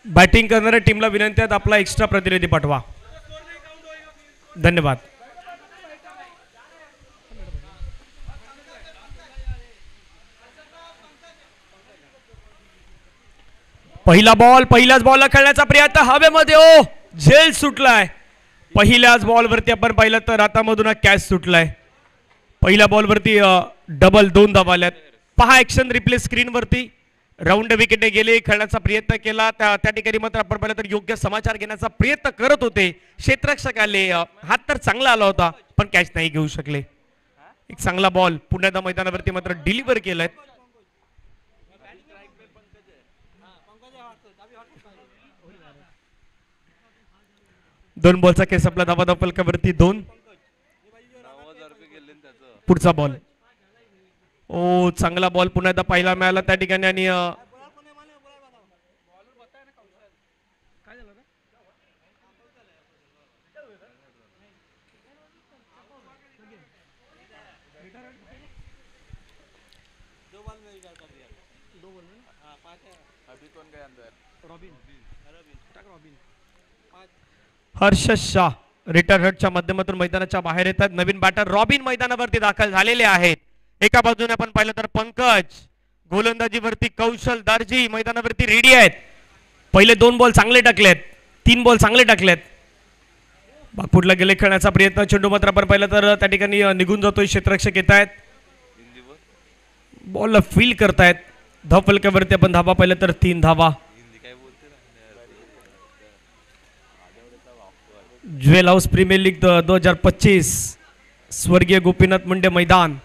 Batting करणाऱ्या टीमला विनंती आहे आपला एक्स्ट्रा प्रतिनिधी पाठवा. धन्यवाद. पहिला बॉल पहिल्याच बॉलला खेळण्याचा प्रयत्न हवेमध्ये ओ झेल सुटलाय. पहिल्याच बॉलवरती आपण पाहिलं तर हातामधून कॅच सुटलाय. पहिल्या बॉलवरती डबल 2 धावा आल्यात. पहा ऍक्शन रिप्ले स्क्रीनवरती. राऊंड विकेट गेले खेळण्याचा प्रयत्न केला त्या ठिकाणी मात्र आपण पाहिलं तर योग्य समाचार घेण्याचा प्रयत्न करत होते क्षेत्ररक्षक आले. हात तर चांगला आला होता पण कॅच नाही घेऊ शकले. एक चांगला बॉल पुण्याच्या मैदानावरती मात्र डिलिव्हर केलाय. दोन बॉलचा केस आपला धावा धाव फलकावरती 2. पुढचा बॉल ओ चांगला बॉल पुन्हा पाहायला मिळाला त्या ठिकाणी आणि हर्ष शाह रिटायर्डच्या माध्यमातून मैदानाच्या बाहेर येतात. नवीन बॅटर रॉबिन मैदानावरती दाखल झालेले आहेत. एका बाजूने आपण पाहिलं तर पंकज गोलंदाजीवरती कौशल दार्जी मैदानावरती रेडी आहेत. पहिले 2 बॉल चांगले टाकलेत 3 बॉल चांगले टाकलेत. बागपुटला गेले खेळण्याचा प्रयत्न चेंडू मात्र आपण पाहिलं तर त्या ठिकाणी निघून जातोय. क्षेत्ररक्षक येत आहेत बॉलला फील करतायत. धाव फलकावरती आपण धावा पाहिलं तर 3 धावा. ज्वेल हाऊस प्रीमियर लीग 2025 स्वर्गीय गोपीनाथ मुंडे मैदान.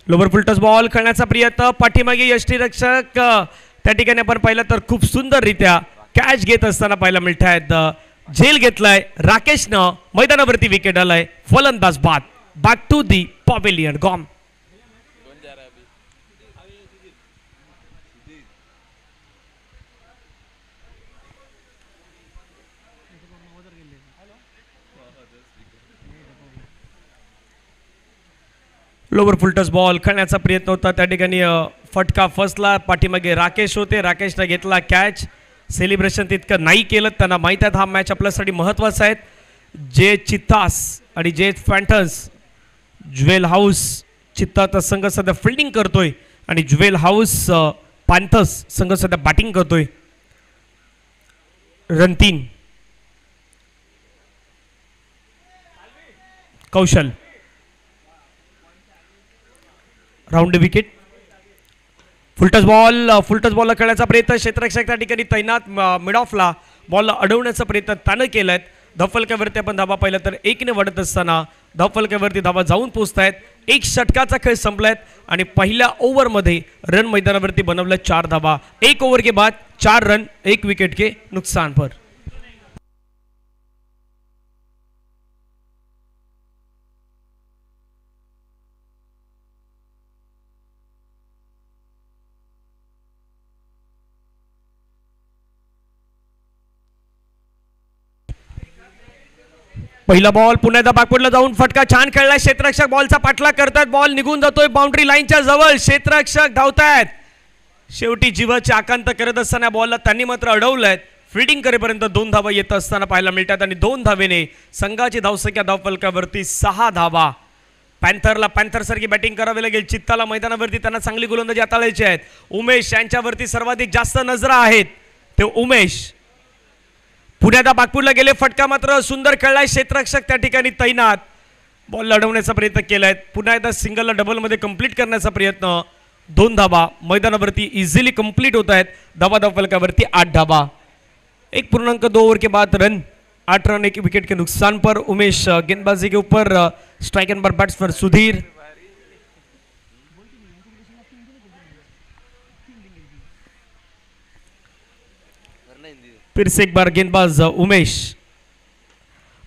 लोवर फुलटस बॉल खेळण्याचा प्रयत्न पाठीमागे यष्टीरक्षक त्या ठिकाणी आपण पाहिलं तर खूप सुंदररित्या कॅच घेत असताना पाहायला मिळत आहेत. झेल घेतलाय राकेशनं मैदानावरती विकेट आलाय. फलंदाज बाद. बॅक टू दी पॅव्हेलियन गॉम. लोवर फुलटस बॉल खेळण्याचा प्रयत्न होता त्या ठिकाणी फटका फसला. पाठीमागे राकेश होते. राकेशने घेतला कॅच. सेलिब्रेशन तितकं नाही केलं. त्यांना माहीत आहे हा मॅच आपल्यासाठी महत्त्वाचा आहे. जे चित्तास आणि जे फॅन्टन्स ज्वेल हाऊस चित्ताचा संघ सध्या फिल्डिंग करतोय आणि ज्वेल हाऊस पॅन्थर्स संघ सध्या बॅटिंग करतोय. Run 3 Kaushal. Round wicket. Full toss बॉलला खेळण्याचा प्रयत्न क्षेत्ररक्षक त्या ठिकाणी तैनात. मिड ऑफला बॉलला अडवण्याचा प्रयत्न त्यानं केलाय. धावफलकावरती आपण धावा पाहिलं तर 1ने वाढत असताना धावफलकावरती धावा जाऊन पोहोचतायत. 1 षटकाचा खेळ संपलायत आणि पहिल्या ओव्हरमध्ये रन मैदानावरती बनवलं 4 धावा. 1 ओव्हर के बाद 4 रन 1 विकेट के नुकसान पर. पहिला बॉल पुण्याचा बागपुटला जाऊन फटका छान खेळला. क्षेत्ररक्षक बॉलचा पाठलाग करतात. बॉल निघून जातोय बाउंड्री लाईनच्या जवळ. क्षेत्ररक्षक धावतायत. शेवटी जीवाची आकांत करत असताना बॉलला त्यांनी मात्र अडवलंय. फिल्डिंग करेपर्यंत 2 धावा येत असताना पाहायला मिळतात आणि 2 धावेने संघाची धावसंख्या धावफलकावरती 6 धावा. पॅन्थरला पॅन्थरसारखी बॅटिंग करावी लागेल. चित्ताला मैदानावरती त्यांना चांगली गोलंदाजी हाताळायची आहेत. उमेश यांच्यावरती सर्वाधिक जास्त नजरा आहेत. ते उमेश पुण्याचा बागपुटला गेले. फटका मात्र सुंदर खेळलाय. क्षेत्ररक्षक त्या ठिकाणी तैनात. बॉल लढवण्याचा प्रयत्न केलाय. पुन्हा एकदा सिंगलला डबलमध्ये कंप्लीट करण्याचा प्रयत्न. 2 धावा मैदानावरती इझिली कंप्लीट होत आहेत. धावा फलकावरती 8 धावा. 1.2 ओवर के बाद रन 8 रन 1 विकेट के नुकसान पर. उमेश गेंदबाजी के ऊपर स्ट्राइक एंड पर बैट्स पर सुधीर. फिर से एक बार गेंदबाज उमेश.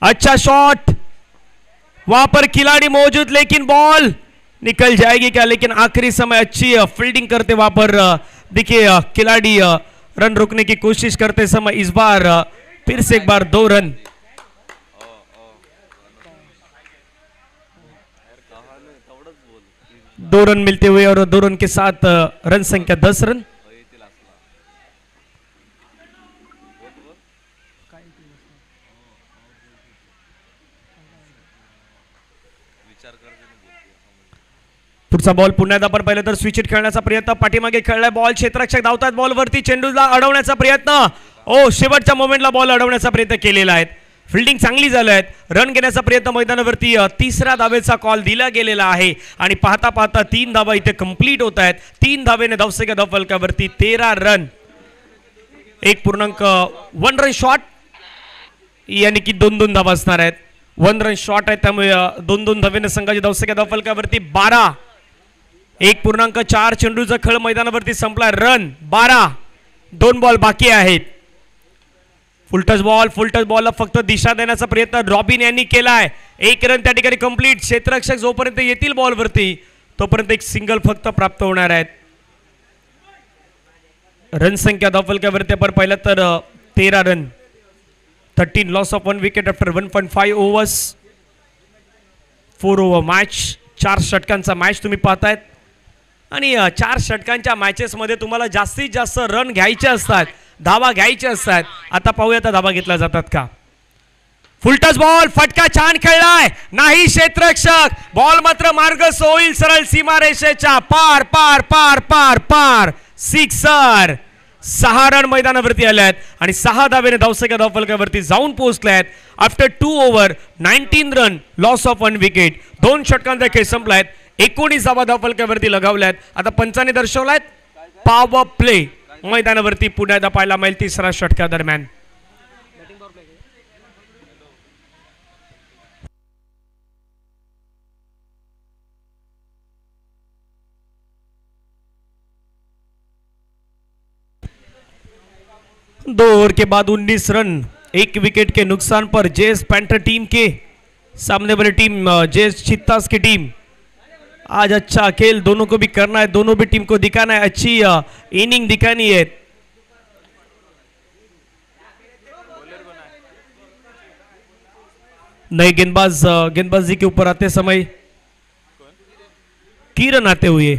अच्छा शॉट. वहां पर खिलाड़ी मौजूद लेकिन बॉल निकल जाएगी क्या. लेकिन आखिरी समय अच्छी फील्डिंग करते वहां पर देखिए खिलाड़ी रन रोकने की कोशिश करते समय इस बार फिर से एक बार 2 रन. 2 रन मिलते हुए और 2 रन के साथ रन संख्या 10 रन। पुढचा बॉल पुन्हा एकदा आपण पाहिलं तर स्विच हिट खेळण्याचा प्रयत्न, पाठीमागे खेळलाय बॉल, क्षेत्ररक्षक धावतात बॉलवरती, चेंडूला अडवण्याचा प्रयत्न, ओ शेवटच्या मोमेंटला बॉल अडवण्याचा प्रयत्न केलेला आहे, फिल्डिंग चांगली झाली आहे, रन घेण्याचा प्रयत्न मैदानावरती, तिसऱ्या धावेचा कॉल दिला गेलेला आहे आणि पाहता पाहता 3 धावा इथे कंप्लीट होत आहेत। 3 धावेने धावसंख्या धावफलकावरती 13 रन, 1 रन शॉट, यानी की 2-2 धावा असणार आहेत। 1 रन शॉट आहे त्यामुळे 2-2 धावेने संघाची धावसंख्या धावफलकावरती 12, 1.4 चेंडूचा खेळ मैदानावरती संपला, रन 12, 2 बॉल बाकी आहेत। फुलटच बॉलला फक्त दिशा देण्याचा प्रयत्न रॉबिन यांनी केलाय, 1 रन त्या ठिकाणी कंप्लीट। क्षेत्ररक्षक जोपर्यंत येतील बॉलवरती तोपर्यंत एक सिंगल फक्त प्राप्त होणार आहेत। रन संख्या धावफलकावरती आपण पाहिलं तर 13 run, 13 loss of 1 wicket after 1.5 overs, 4 over match, 4 षटकांचा मॅच तुम्ही पाहतायत आणि 4 षटकांच्या मॅचेस मध्ये तुम्हाला जास्तीत जास्त रन घ्यायचे असतात, धावा घ्यायच्या असतात। आता पाहूया त्या धावा घेतल्या जातात का। फुलटच बॉल, फटका छान खेळलाय, नाही क्षेत्ररक्षक, बॉल मात्र मार्ग सोईल सरळ सीमारेषेच्या पार पार पार पार पार, सिक्सर। 6 रन मैदानावरती आल्यात आणि 6 धावेने धावसंख्या धावफलकावरती जाऊन पोहोचल्यात। After 2 over 19 run, loss of 1 wicket, 2 षटकांचा खेळ संपलायत, 19 धावा धावफलकावरती लगावल्यात। आता पंचांनी दर्शवलायत पॉवर प्ले मैदानावरती पुन्हा एकदा पाहायला मिळेल 3ऱ्या षटकादरम्यान। दो ओवर के बाद 19 रन, 1 विकेट के नुकसान पर जेएस पैंथर टीम के सामने वाली टीम जेएस चित्तास की टीम आज अच्छा खेल दोनों को भी करना है, दोनों भी टीम को दिखाना है, अच्छी इनिंग दिखानी है। नए गेंदबाजी के ऊपर आते समय किरण आते हुए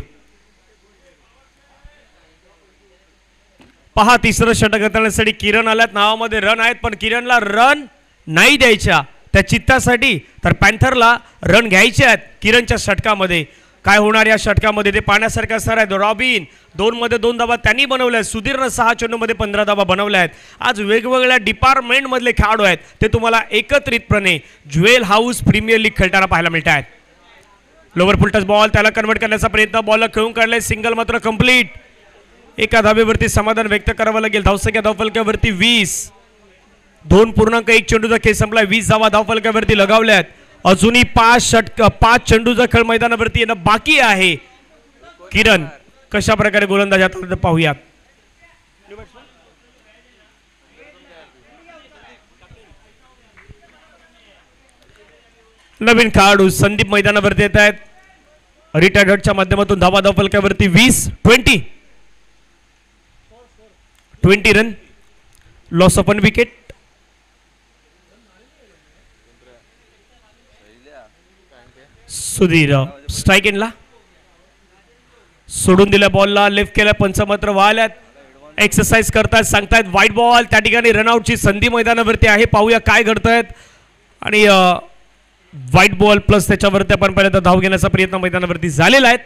पहा, 3रं षटक करण्यासाठी किरण आल्यात, नावामध्ये रन आहेत पण किरणला रन नाही द्यायच्या त्या चित्तासाठी, तर पॅन्थरला रन घ्यायचे आहेत किरणच्या षटकामध्ये। काय होणार या षटकामध्ये ते पाहण्यासारखं असणार आहे। रॉबिन 2 मध्ये 2 धावा त्यांनी बनवल्या, सुधीरनं 6 चेंडूमध्ये 15 धावा बनवल्या आहेत। आज वेगवेगळ्या डिपार्टमेंट मधले खेळाडू आहेत ते तुम्हाला एकत्रितपणे ज्वेल हाऊस प्रीमियर लीग खेळताना पाहायला मिळत आहेत। लोवर फुलटच बॉल, त्याला कन्वर्ट करण्याचा प्रयत्न, बॉलला खेळून काढलाय, सिंगल मात्र कंप्लीट। एका धावेवरती समाधान व्यक्त करावं लागेल। धावसंख्या धावफलकावरती 20, 2.1 चेंडूचा खेळ संपला, 20 धावा धावफलकावरती लगावल्यात। अजूनही 5 चेंडूचा खेळ मैदानावरती येणं बाकी आहे। किरण कशा प्रकारे गोलंदाज हाताळतात पाहूया। नवीन खेळाडू संदीप मैदानावरती येत आहेत, रिटायर्ड हटच्या माध्यमातून धावा धावफलकावरती 20 run, loss of 1 wicket. Sudhir strike एंडला सोडून दिल्या, बॉलला लेफ्ट केल्या, पंच मात्र वाहल्यात, एक्सरसाइज करतात, सांगतायत वाईट बॉल, त्या ठिकाणी रनआउटची संधी मैदानावरती आहे। पाहूया काय घडतंय आणि व्हाईट बॉल प्लस त्याच्यावरती आपण पहिल्यांदा धाव घेण्याचा प्रयत्न मैदानावरती झालेला आहे।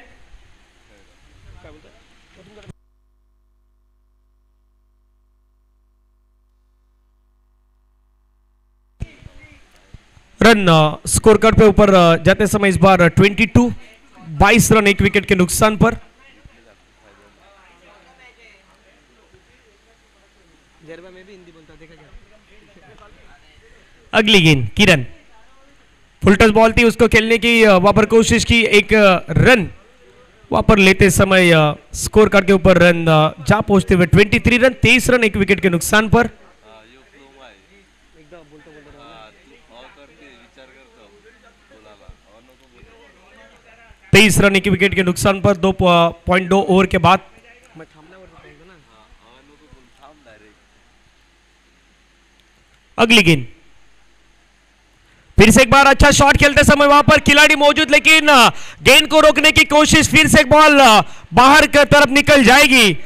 रन स्कोर कार्ड पे ऊपर जाते समय इस बार 22 रन, 1 विकेट के नुकसान पर। अगली गेंद किरण, फुलटच बॉल थी, उसको खेलने की वहां पर कोशिश की, 1 रन वहां पर लेते समय स्कोर कार्ड के ऊपर रन जा पहुंचते हुए 23 रन, 23 रन, 1 विकेट के नुकसान पर। 23 रन, 1 विकेट के नुकसान पर 2.2 ओवर के बाद। अगली गेंद फिर से एक बार अच्छा शॉट खेलते समय वहां पर खिलाड़ी मौजूद, लेकिन गेंद को रोकने की कोशिश, फिर से एक बॉल बाहर की तरफ निकल जाएगी।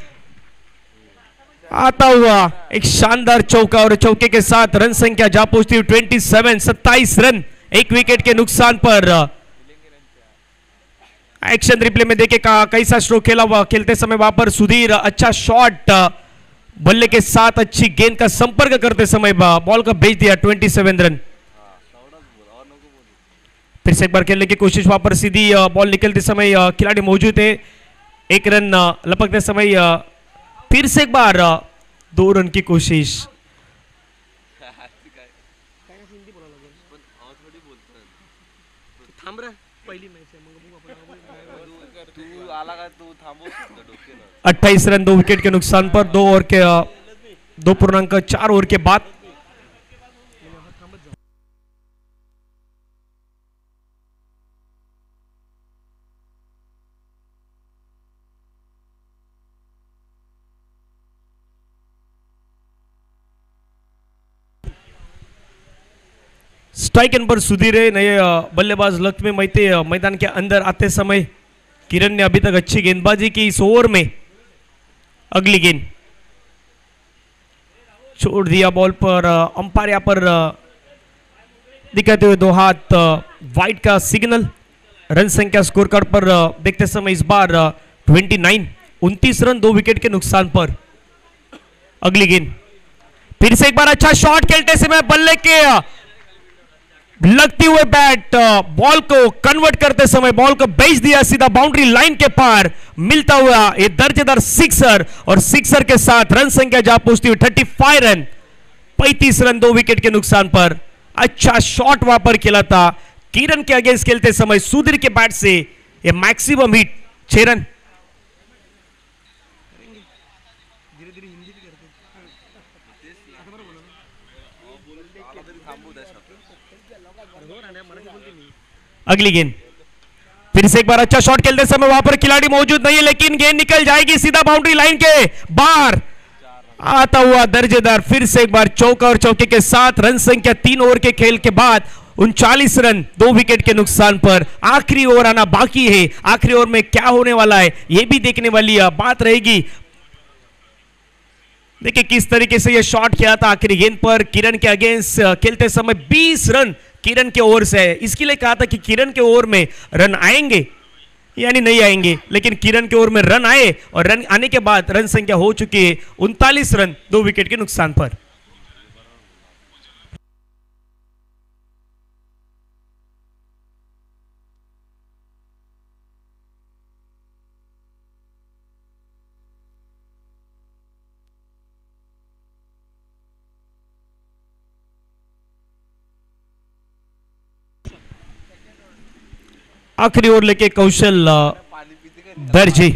आता हुआ एक शानदार चौका और चौके के साथ रन संख्या जा पहुंचती 27 रन, एक विकेट के नुकसान पर। एक्शन रिप्ले में देखे कैसा स्ट्रोक खेला हुआ खेलते समय वहां पर सुधीर, अच्छा शॉट, बल्ले के साथ अच्छी गेंद का संपर्क करते समय बॉल को भेज दिया 27 रन। फिर से एक बार खेलने की कोशिश, वहां पर सीधी बॉल निकलते समय खिलाड़ी मौजूद है, एक रन लपकते समय फिर से एक बार 2 रन की कोशिश। तू 28 रन 2 विकेट के नुकसान पर 2.4 ओवर के बाद। स्ट्राइक एंड पर सुधीर है, नए बल्लेबाज लक्ष्मी मैते मैदान के अंदर आते समय किरण ने अभी तक अच्छी गेंदबाजी की। इस ओवर में अगली गेंद छोड़ दिया बॉल पर, अंपायर यहां पर दिखाते हुए 2 हाथ, वाइड का सिग्नल। रन संख्या स्कोर कार्ड पर देखते समय इस बार 29 रन 2 विकेट के नुकसान पर। अगली गेंद फिर से एक बार अच्छा शॉट खेलते समय बल्ले के लगती हुए बैट बॉल को कन्वर्ट करते समय बॉल को भेज दिया सीधा बाउंड्री लाइन के पार, मिलता हुआ ये दर्जेदार सिक्सर, और सिक्सर के साथ रन संख्या जा पहुंचती हुई 35 रन 35 रन 2 विकेट के नुकसान पर। अच्छा शॉट वहां पर खेला था किरण के अगेंस्ट खेलते समय, सुधीर के बैट से ये मैक्सिमम हिट 6 रन। अगली गेंद फिर से एक बार अच्छा शॉट खेलते समय वहां पर खिलाड़ी मौजूद नहीं है, लेकिन गेंद निकल जाएगी सीधा बाउंड्री लाइन के बाहर। आता हुआ दर्जेदार फिर से एक बार चौका और चौके के साथ रन संख्या 3 ओवर के खेल के बाद 39 रन 2 विकेट के नुकसान पर। आखिरी ओवर आना बाकी है, आखिरी ओवर में क्या होने वाला है यह भी देखने वाली बात रहेगी। देखिए किस तरीके से यह शॉट किया था आखिरी गेंद पर किरण के अगेंस्ट खेलते समय। 20 रन किरण के ओवर से है, इसके लिए कहा था कि किरण के ओवर में रन आएंगे यानी नहीं आएंगे, लेकिन किरण के ओवर में रन आए और रन आने के बाद रन संख्या हो चुकी है 39 रन 2 विकेट के नुकसान पर। आखिरी ओवर लेके कौशल दर्जी।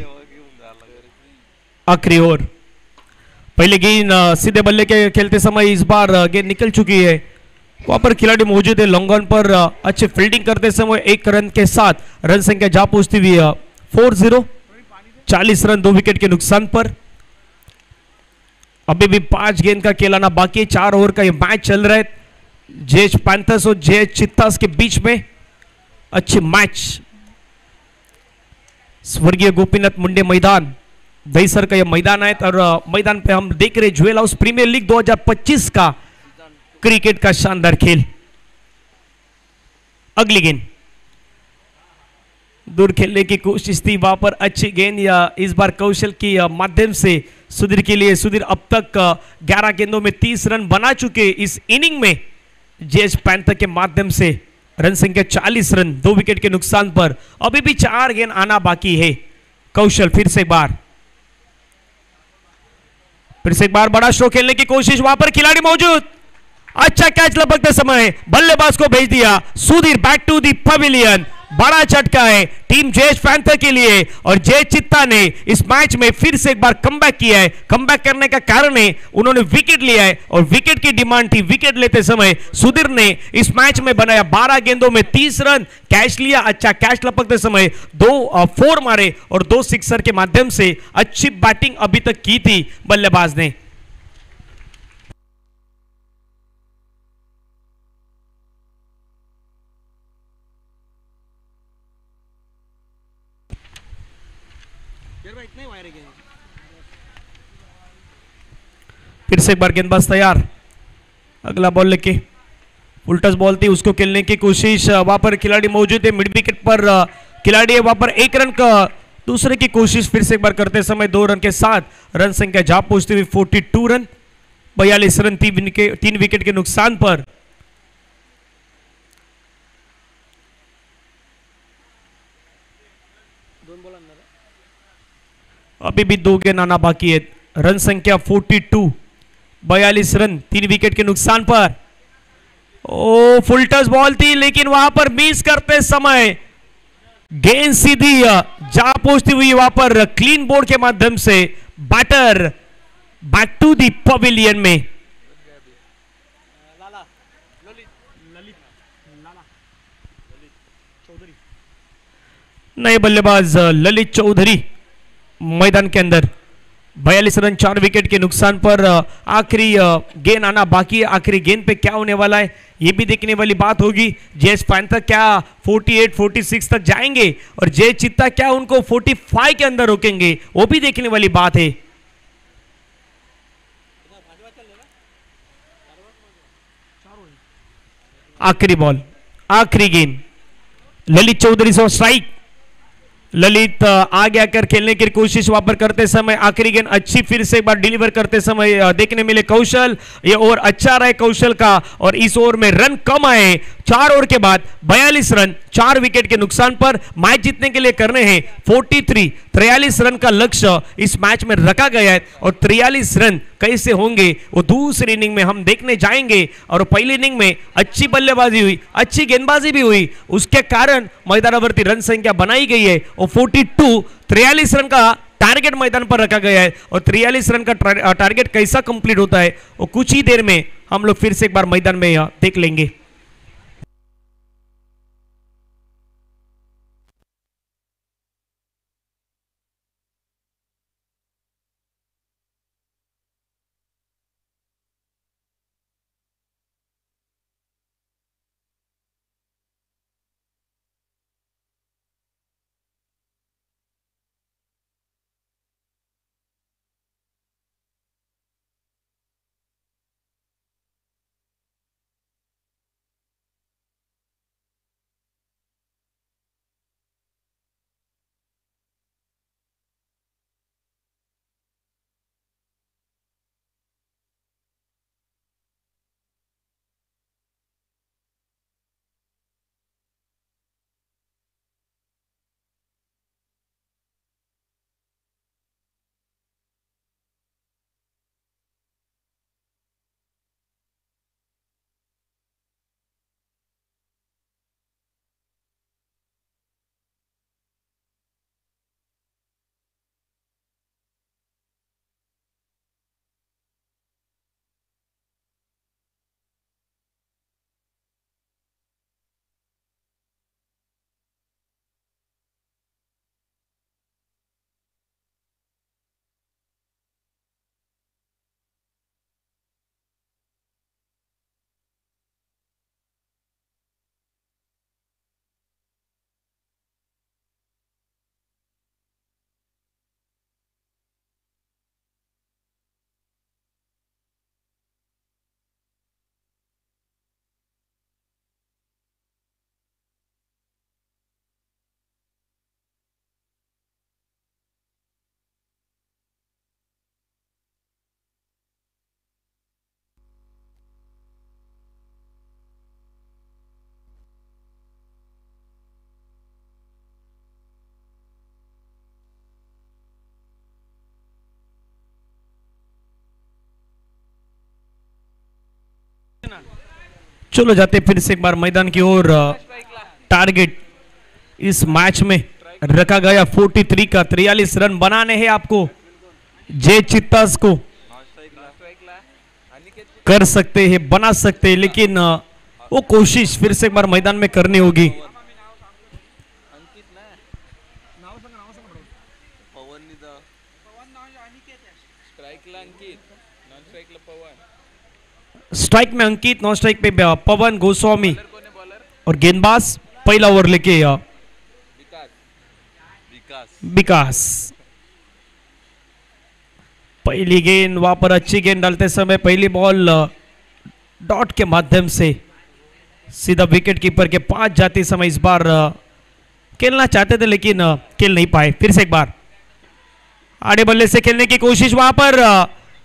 आखिरी ओवर पहले गेंद सीधे बल्ले के खेलते समय इस बार गेंद निकल चुकी है, वहां पर खिलाड़ी मौजूद है लॉन्ग ऑन पर, अच्छे फील्डिंग करते समय 1 रन के साथ रन संख्या जा पहुंचती हुई 4-0 40 रन 2 विकेट के नुकसान पर। अभी भी 5 गेंद का खेलाना बाकी, 4 ओवर का ये मैच चल रहा है जेएच पैंथर्स और जेएच चित्तास के बीच में। अच्छे मैच स्वर्गीय गोपीनाथ मुंडे मैदान दहीसर का यह मैदान है, और मैदान पे हम देख रहे ज्वेल हाउस प्रीमियर लीग 2025 का क्रिकेट का शानदार खेल। अगली गेंद दूर खेलने की कोशिश थी, वहां पर अच्छी गेंद या इस बार कौशल की माध्यम से सुधीर के लिए। सुधीर अब तक 11 गेंदों में 30 रन बना चुके इस इनिंग में जेएच पैंथर के माध्यम से। रन संख्या 40 रन 2 विकेट के नुकसान पर। अभी भी 4 गेंद आना बाकी है। कौशल फिर से एक बार बड़ा स्ट्रोक खेलने की कोशिश, वहां पर खिलाड़ी मौजूद, अच्छा कैच लपकते समय बल्लेबाज को भेज दिया Sudhir back to the pavilion. बड़ा झटका है टीम जेएच पैंथर के लिए, और जेएच चित्ता ने इस मैच में फिर से एक बार कमबैक किया है। कमबैक करने का कारण है उन्होंने विकेट लिया है, और विकेट की डिमांड थी। विकेट लेते समय सुधीर ने इस मैच में बनाया 12 गेंदों में 30 रन, कैच लिया, अच्छा कैच लपकते समय 2 4 मारे और 2 सिक्सर के माध्यम से अच्छी बैटिंग अभी तक की थी बल्लेबाज ने। फिर से एक बार गेंदबाज तैयार, अगला बॉल लेके फुल टच बॉल थी, उसको खेलने की कोशिश, वहां पर खिलाड़ी मौजूद है, मिड विकेट पर खिलाड़ी है, वहां पर एक रन का दूसरे की कोशिश फिर से एक बार करते समय 2 रन के साथ रन संख्या जा पहुंचती हुई 42 रन, 42 रन 3 विकेट के नुकसान पर। अभी भी 2 गेंद आना बाकी है, रन संख्या 42, 42 रन 3 विकेट के नुकसान पर। ओ फुल टच बॉल थी लेकिन वहां पर मिस करते समय गेंद सीधी जा पहुंचती हुई वहां पर क्लीन बोर्ड के माध्यम से batter back to the pavilion में। नए बल्लेबाज ललित चौधरी मैदान के अंदर, 42 रन 4 विकेट के नुकसान पर। आखिरी गेंद आना बाकी है, आखिरी गेंद पे क्या होने वाला है ये भी देखने वाली बात होगी। जेएस पैंथर क्या 48 46 तक जाएंगे और जय चित्ता क्या उनको 45 के अंदर रोकेंगे, वो भी देखने वाली बात है। आखिरी बॉल, आखिरी गेंद, ललित चौधरी से स्ट्राइक। ललित आगे आकर खेलने की कोशिश वहां पर करते समय आखिरी गेंद अच्छी फिर से एक बार डिलीवर करते समय देखने मिले कौशल, ये ओवर अच्छा रहा कौशल का और इस ओवर में रन कम आए। 4 ओवर के बाद 42 रन 4 विकेट के नुकसान पर मैच जीतने के लिए करने हैं 43 रन का लक्ष्य इस मैच में रखा गया है और 43 रन कैसे होंगे वो दूसरी इनिंग में हम देखने जाएंगे। और पहली इनिंग में अच्छी बल्लेबाजी हुई, अच्छी गेंदबाजी भी हुई, उसके कारण मैदानावर्ती रन संख्या बनाई गई है और 43 रन का टारगेट मैदान पर रखा गया है। और 43 रन का टारगेट कैसा कंप्लीट होता है वो कुछ ही देर में हम लोग फिर से एक बार मैदान में देख लेंगे। चलो जाते फिर से एक बार मैदान की ओर। टारगेट इस मैच में रखा गया 43 का, 43 रन बनाने हैं आपको। जय चित्तास को कर सकते हैं, बना सकते हैं, लेकिन वो कोशिश फिर से एक बार मैदान में करनी होगी। स्ट्राइक में अंकित, नॉन स्ट्राइक पे पवन गोस्वामी और गेंदबाज पहला ओवर लेके विकास। पहली गेंद वहां पर अच्छी गेंद डालते समय पहली बॉल डॉट के माध्यम से सीधा विकेट कीपर के पास जाते समय इस बार खेलना चाहते थे लेकिन खेल नहीं पाए। फिर से एक बार आड़े बल्ले से खेलने की कोशिश, वहां पर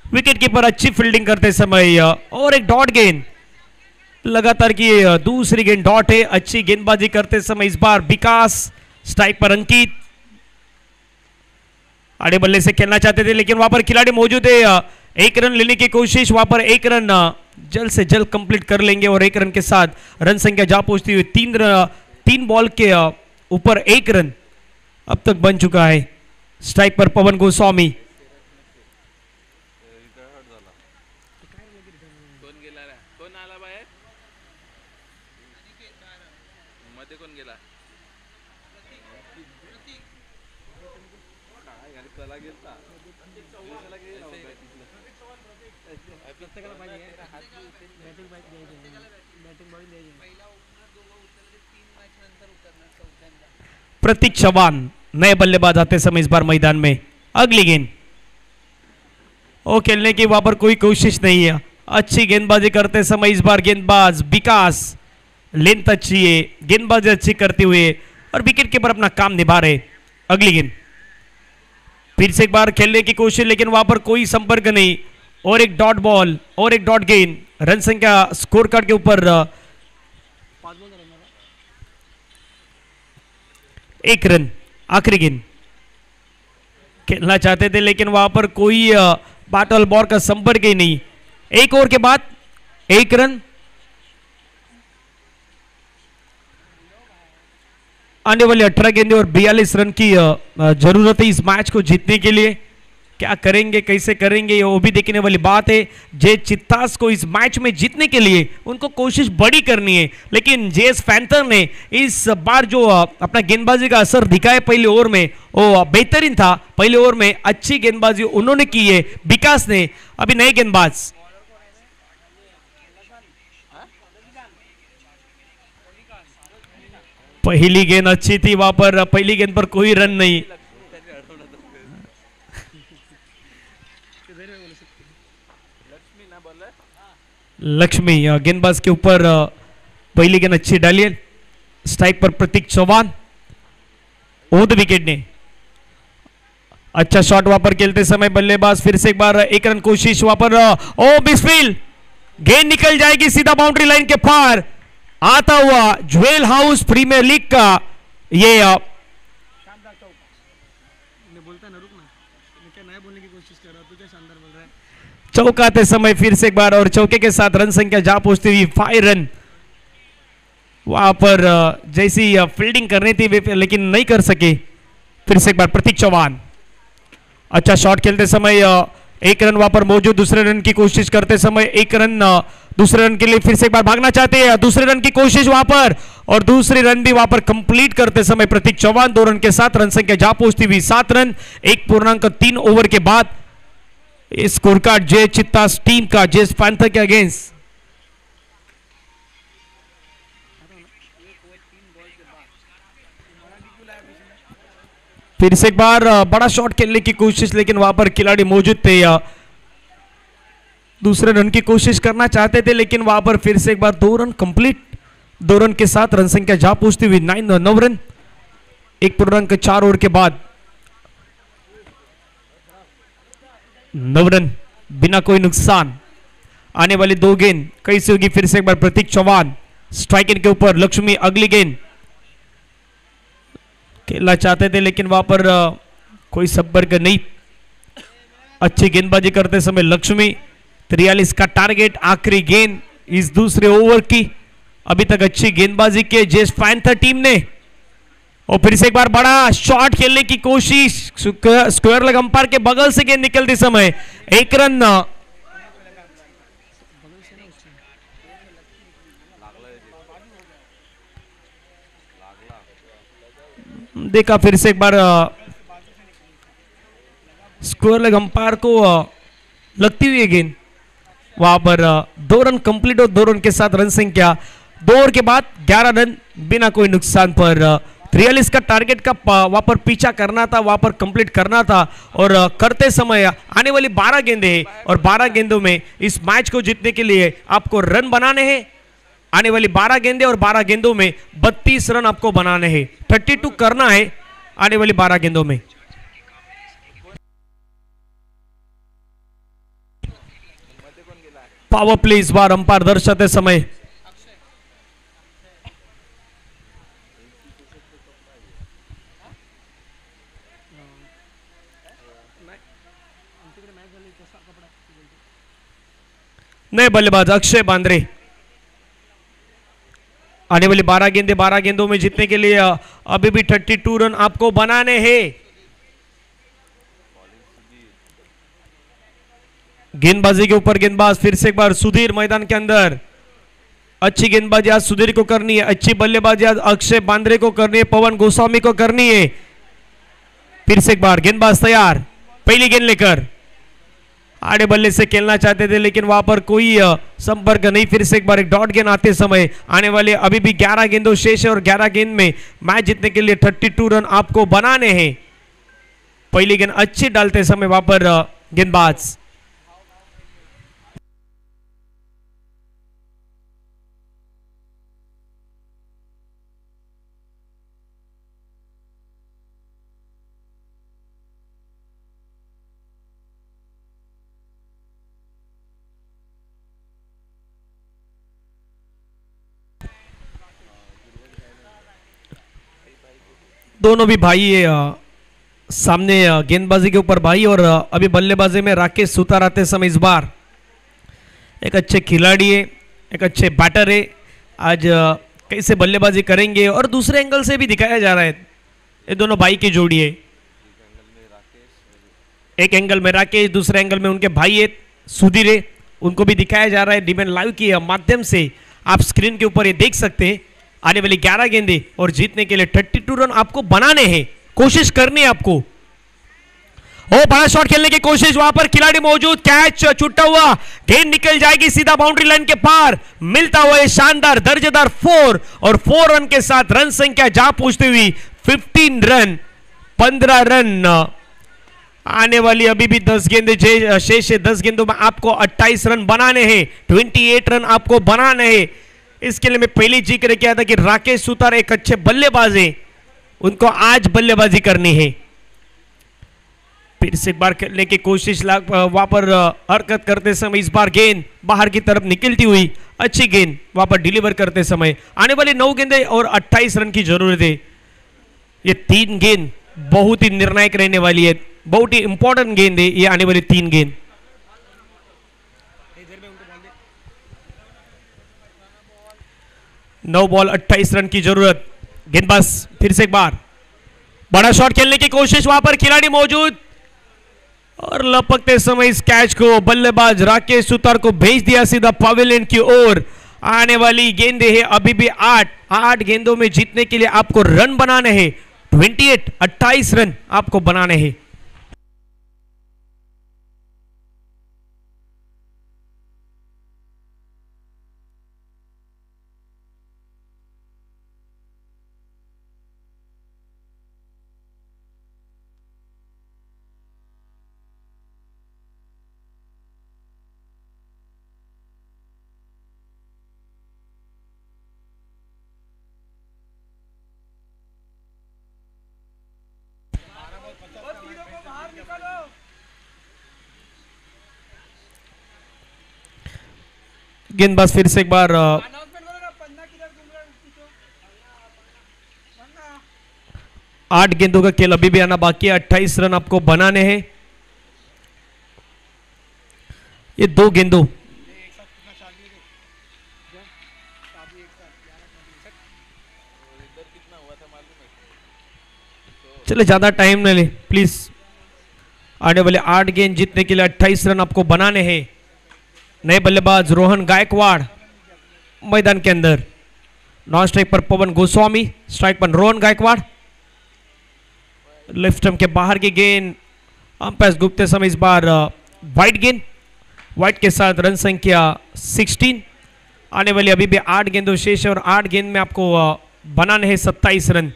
विकेट कीपर अच्छी फील्डिंग करते समय और एक डॉट गेंद लगातार की दूसरी गेंद डॉट है। अच्छी गेंदबाजी करते समय इस बार विकास स्ट्राइक पर अंकित आड़े बल्ले से खेलना चाहते थे लेकिन वहां पर खिलाड़ी मौजूद है। एक रन लेने की कोशिश, वहां पर एक रन जल्द से जल्द कंप्लीट कर लेंगे और एक रन के साथ रन संख्या जा पहुंचती हुई तीन बॉल के ऊपर एक रन अब तक बन चुका है। स्ट्राइक पर पवन गोस्वामी, प्रतीक चौहान नए बल्लेबाज आते समय इस बार मैदान में। अगली गेंद वो खेलने की वहां पर कोई कोशिश नहीं है। अच्छी गेंदबाजी करते समय इस बार गेंदबाज विकास लेंथ अच्छी है, गेंदबाजी अच्छी करते हुए और विकेट कीपर अपना काम निभा रहे। अगली गेंद फिर से एक बार खेलने की कोशिश लेकिन वहां पर कोई संपर्क नहीं और एक डॉट बॉल और एक डॉट गेंद। रन संख्या स्कोर कार्ड के ऊपर एक रन। आखिरी गेंद खेलना चाहते थे लेकिन वहां पर कोई बैटल बॉल का संपर्क ही नहीं। एक ओवर के बाद एक रन। आने वाली 18 गेंदें और 42 रन की जरूरत है इस मैच को जीतने के लिए। क्या करेंगे, कैसे करेंगे, वो भी देखने वाली बात है। जे चित्तास को इस मैच में जीतने के लिए उनको कोशिश बड़ी करनी है लेकिन जेएस पैंथर ने इस बार जो अपना गेंदबाजी का असर दिखाया पहले ओवर में वो बेहतरीन था। पहले ओवर में अच्छी गेंदबाजी उन्होंने की है विकास ने। अभी नए गेंदबाज पहली गेंद अच्छी थी, वहां पर पहली गेंद पर कोई रन नहीं। लक्ष्मी गेंदबाज के ऊपर पहली गेंद अच्छी डाली है। स्ट्राइक पर प्रतीक चौहान ओद विकेट ने अच्छा शॉट वहां पर खेलते समय बल्लेबाज फिर से एक बार एक रन कोशिश, वहां पर ओ मिसफील्ड, गेंद निकल जाएगी सीधा बाउंड्री लाइन के पार। आता हुआ ज्वेल हाउस प्रीमियर लीग का ये चौकाते समय फिर से एक बार और चौके के साथ रन संख्या जा पहुंचती हुई 5 रन। वहां पर जैसी फील्डिंग करनी थी लेकिन नहीं कर सके। फिर से एक बार प्रतीक चौहान अच्छा शॉट खेलते समय एक रन वहां पर मौजूद। दूसरे रन की कोशिश करते समय एक रन दूसरे रन के लिए फिर से एक बार भागना चाहते हैं। दूसरे रन की कोशिश वहां पर और दूसरी रन भी वहां पर कंप्लीट करते समय प्रतीक चौहान 2 रन के साथ रन संख्या जा पहुंचती हुई 7 रन 1.3 ओवर के बाद। स्कोर कार्ड जे चित्तास टीम का जेएस पैंथर के अगेंस्ट। फिर से एक बार बड़ा शॉट खेलने की कोशिश लेकिन वहां पर खिलाड़ी मौजूद थे। दूसरे रन की कोशिश करना चाहते थे लेकिन वहां पर फिर से एक बार 2 रन कंप्लीट। 2 रन के साथ रन संख्या जा पहुंचती हुई 9 रन 1.4 ओवर के बाद। 9 रन बिना कोई नुकसान। आने वाली 2 गेंद कैसे होगी। फिर से एक बार प्रतीक चौहान स्ट्राइक इन के ऊपर लक्ष्मी अगली गेंद खेलना चाहते थे लेकिन वहां पर कोई संपर्क नहीं। अच्छी गेंदबाजी करते समय लक्ष्मी 43 का टारगेट। आखिरी गेंद इस दूसरे ओवर की। अभी तक अच्छी गेंदबाजी की जेएस पैंथर टीम ने और फिर से एक बार बड़ा शॉट खेलने की कोशिश। स्क्वायर लेग अंपायर के बगल से गेंद निकलते समय 1 रन। देखा फिर से एक बार स्क्वायर लेग अंपायर को लगती हुई गेंद। वहां पर 2 रन कंप्लीट और 2 रन के साथ रन संख्या 2 ओवर के बाद 11 रन बिना कोई नुकसान पर रियल इसका टारगेट का वहां पर पीछा करना था, वहां पर कंप्लीट करना था और करते समय आने वाली 12 गेंदें हैं और 12 गेंदों में इस मैच को जीतने के लिए आपको रन बनाने हैं। आने वाली 12 गेंदें और 12 गेंदों में 32 रन आपको बनाने हैं, 32 करना है आने वाली 12 गेंदों में। पावर प्ले इस बार अंपायर दर्शाते समय नए बल्लेबाज अक्षय बांद्रे। आने वाली 12 गेंदों में जीतने के लिए अभी भी 32 रन आपको बनाने हैं। गेंदबाजी के ऊपर गेंदबाज फिर से एक बार सुधीर मैदान के अंदर। अच्छी गेंदबाजी आज सुधीर को करनी है, अच्छी बल्लेबाजी आज अक्षय बांद्रे को करनी है, पवन गोस्वामी को करनी है। फिर से एक बार गेंदबाज तैयार, पहली गेंद लेकर आड़े बल्ले से खेलना चाहते थे लेकिन वहां पर कोई संपर्क नहीं। फिर से एक बार एक डॉट गेंद आते समय आने वाले अभी भी 11 गेंदों शेष है और 11 गेंद में मैच जीतने के लिए 32 रन आपको बनाने हैं। पहली गेंद अच्छी डालते समय वहां पर गेंदबाज दोनों भी भाई सामने गेंदबाजी के ऊपर भाई और अभी बल्लेबाजी में राकेश सुतार आते समय इस बार एक अच्छे खिलाड़ी है, एक अच्छे बैटर है। आज कैसे बल्लेबाजी करेंगे और दूसरे एंगल से भी दिखाया जा रहा है, ये दोनों भाई की जोड़ी है। एक एंगल में राकेश, दूसरे एंगल में उनके भाई है सुधीर है, उनको भी दिखाया जा रहा है। डीमेन लाइव के माध्यम से आप स्क्रीन के ऊपर ये देख सकते हैं। आने वाली 11 गेंदें और जीतने के लिए 32 रन आपको बनाने हैं, कोशिश करनी है आपको। ओ बड़ा शॉट खेलने की कोशिश, वहां पर खिलाड़ी मौजूद, कैच छूटा हुआ, गेंद निकल जाएगी सीधा बाउंड्री लाइन के पार। मिलता हुआ ये शानदार दर्जेदार 4 और 4 रन के साथ रन संख्या जा पहुंचती हुई 15 रन, 15 रन। आने वाली अभी भी 10 गेंदें शेष है, 10 गेंदों में आपको 28 रन बनाने हैं, 28 रन आपको बनाने हैं। इसके लिए मैं पहले जिक्र किया था कि राकेश सुतार एक अच्छे बल्लेबाज हैं, उनको आज बल्लेबाजी करनी है। फिर से एक बार खेलने की कोशिश, वहां पर हरकत करते समय इस बार गेंद बाहर की तरफ निकलती हुई, अच्छी गेंद वहां पर डिलीवर करते समय। आने वाली 9 गेंदें और 28 रन की जरूरत है। ये 3 गेंद बहुत ही निर्णायक रहने वाली है, बहुत ही इंपॉर्टेंट गेंद है ये आने वाली 3 गेंद। 9 बॉल 28 रन की जरूरत। गेंदबाज फिर से एक बार बड़ा शॉट खेलने की कोशिश, वहां पर खिलाड़ी मौजूद और लपकते समय इस कैच को बल्लेबाज राकेश सुतार को भेज दिया सीधा पवेलियन की ओर। आने वाली गेंदें है अभी भी 8 गेंदों में जीतने के लिए आपको रन बनाने हैं, 28 रन आपको बनाने हैं। गेंदबाज फिर से एक बार 8 गेंदों का खेल अभी भी आना बाकी है, 28 रन आपको बनाने हैं। ये 2 गेंदों चले, ज्यादा टाइम न ले प्लीज। आने वाले 8 गेंद जीतने के लिए 28 रन आपको बनाने हैं। नए बल्लेबाज रोहन गायकवाड़ मैदान के अंदर। नॉन स्ट्राइक पर पवन गोस्वामी, स्ट्राइक पर रोहन गायकवाड़। लेफ्ट स्टंप के बाहर की गेंद, अंपायर गुप्ते समय इस बार वाइड गेंद, वाइड के साथ रन संख्या 16। आने वाली अभी भी 8 गेंदों शेष है और 8 गेंद में आपको बनाने हैं 27 रन।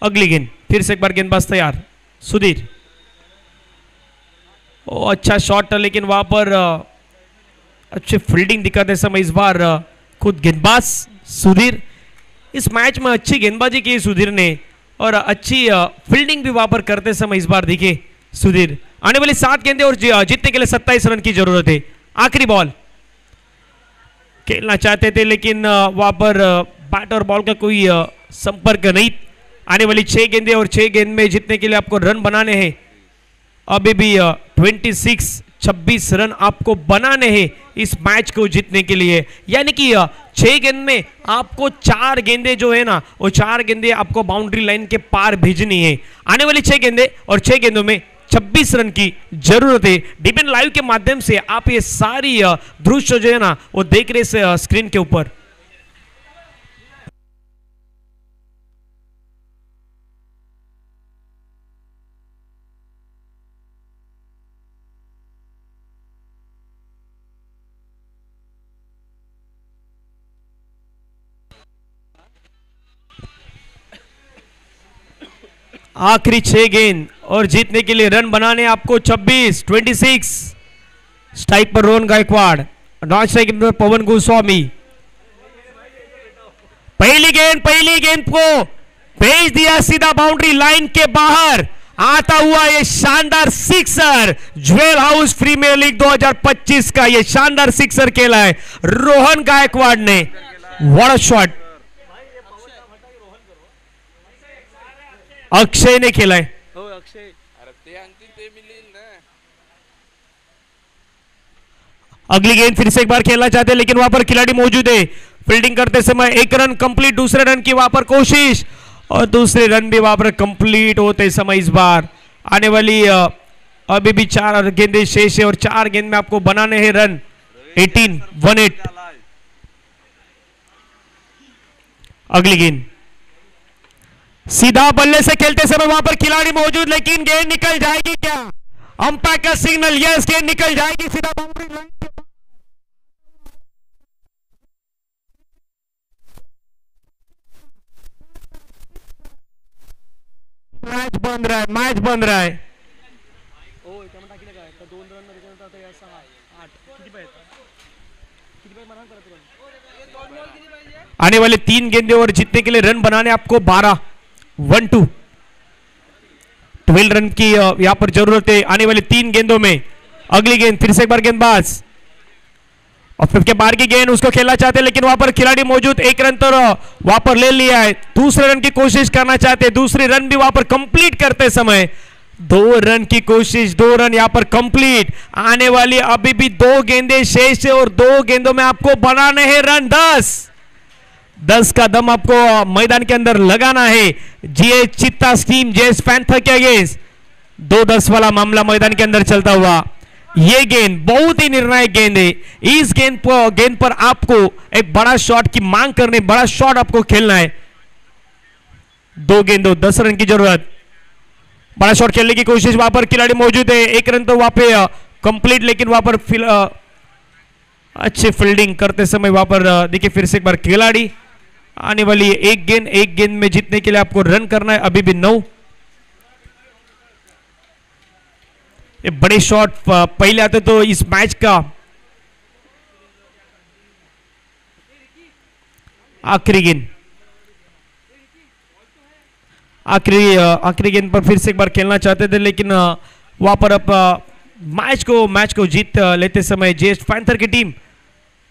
अगली गेंद, फिर से एक बार गेंदबाज तैयार, सुधीर। ओ अच्छा शॉट, लेकिन वहां पर अच्छी फील्डिंग दिखाते समय इस बार खुद गेंदबाज सुधीर। इस मैच में अच्छी गेंदबाजी की सुधीर ने और अच्छी फील्डिंग भी वहां पर करते समय इस बार दिखे सुधीर। आने वाली 7 गेंदें और जीतने के लिए 27 रन की जरूरत है। आखिरी बॉल खेलना चाहते थे, लेकिन वहां पर बैट और बॉल का कोई संपर्क नहीं। आने वाली 6 गेंदें और 6 गेंद में जीतने के लिए आपको रन बनाने हैं। अभी भी 26 रन आपको बनाने हैं इस मैच को जीतने के लिए। यानी कि 6 गेंद में आपको 4 गेंदें जो है ना, वो 4 गेंदें आपको बाउंड्री लाइन के पार भेजनी है। आने वाली 6 गेंदें और 6 गेंदों में 26 रन की जरूरत है। डिपेंड लाइव के माध्यम से आप ये सारी दृश्य जो है ना वो देख रहे स्क्रीन के ऊपर। आखिरी 6 गेंद और जीतने के लिए रन बनाने आपको 26। स्ट्राइक पर रोहन गायकवाड़, नॉन स्ट्राइक पर पवन गोस्वामी। पहली गेंद को भेज दिया सीधा बाउंड्री लाइन के बाहर। आता हुआ ये शानदार sixer, Jewel House Premier League 2025 का ये शानदार सिक्सर खेला है रोहन गायकवाड़ ने। व्हाट अ शॉट, अक्षय ने खेला है। अगली गेंद फिर से एक बार खेलना चाहते हैं, लेकिन वहां पर खिलाड़ी मौजूद है। फील्डिंग करते समय 1 रन कंप्लीट, दूसरे रन की वहां पर कोशिश और दूसरे रन भी वहां पर कंप्लीट होते समय इस बार। आने वाली अभी भी 4 गेंदें शेष है और 4 गेंद में आपको बनाने हैं रन। 18 अगली गेंद सीधा बल्ले से खेलते समय वहां पर खिलाड़ी मौजूद, लेकिन गेंद निकल जाएगी क्या? अंपायर का सिग्नल, यस गेंद निकल जाएगी सीधा बाउंड्री लाइन के पार। मैच बंद रहा है। आने वाले 3 गेंदें और जीतने के लिए रन बनाने आपको 12 रन की यहां पर जरूरत है आने वाली 3 गेंदों में। अगली गेंद फिर से एक बार गेंदबाज और फिर के बाहर की गेंद उसको खेलना चाहते हैं, लेकिन वहां पर खिलाड़ी मौजूद। 1 रन तो वहां पर ले लिया है, दूसरे रन की कोशिश करना चाहते हैं। दूसरी रन भी वहां पर कंप्लीट करते समय 2 रन की कोशिश, 2 रन यहां पर कंप्लीट। आने वाली अभी भी 2 गेंदें शेष है और 2 गेंदों में आपको बनाने हैं रन। 10 का दम आपको मैदान के अंदर लगाना है। जीए चित्तास टीम जेएस पैंथर के अगेंस्ट 2-10 वाला मामला मैदान के अंदर चलता हुआ। यह गेंद बहुत ही निर्णायक गेंद है। इस गेंद पर आपको एक बड़ा शॉट की मांग करनी, बड़ा शॉट आपको खेलना है। 2 गेंदों 10 रन की जरूरत। बड़ा शॉट खेलने की कोशिश, वहां पर खिलाड़ी मौजूद है। 1 रन तो वहां पे कंप्लीट, लेकिन वहां पर अच्छी फील्डिंग करते समय वहां पर देखिए फिर से एक बार खिलाड़ी। आने वाली 1 गेंद में जीतने के लिए आपको रन करना है। अभी भी 9। ये बड़े शॉट पहले आते तो इस मैच का आखिरी गेंद, आखिरी गेंद पर फिर से एक बार खेलना चाहते थे, लेकिन वहां पर अब मैच को जीत लेते समय जेएस पैंथर की टीम,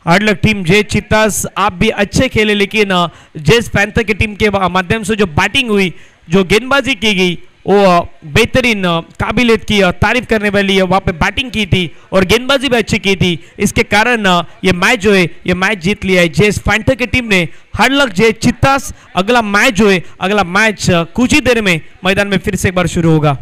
हार्ड लक टीम जे चित्तास, आप भी अच्छे खेले, लेकिन जेएस पैंथर की टीम के माध्यम से जो बैटिंग हुई, जो गेंदबाजी की गई, वो बेहतरीन काबिलियत की तारीफ करने वाली वहां पे बैटिंग की थी और गेंदबाजी भी अच्छी की थी। इसके कारण ये मैच जो है ये मैच जीत लिया है जेएस पैंथर की टीम ने। हार्ड लक जे चित्तास। अगला मैच जो है, अगला मैच कुछ ही देर में मैदान में फिर से एक बार शुरू होगा।